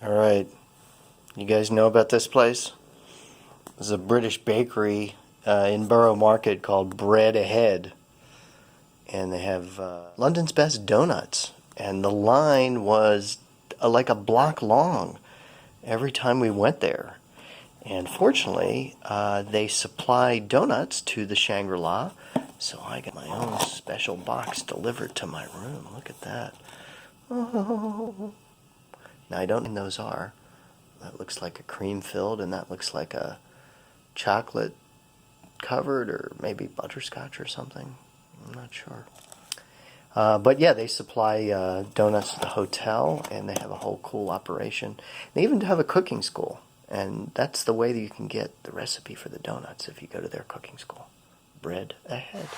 Alright, you guys know about this place? There's a British bakery in Borough Market called Bread Ahead. And they have London's best donuts. And the line was like a block long every time we went there. And fortunately, they supply donuts to the Shangri-La. So I got my own special box delivered to my room. Look at that. Oh. Now, I don't know what those are. That looks like a cream filled, and that looks like a chocolate covered, or maybe butterscotch or something. I'm not sure. But yeah, they supply donuts to the hotel, and they have a whole cool operation. They even have a cooking school, and that's the way that you can get the recipe for the donuts if you go to their cooking school. Bread Ahead.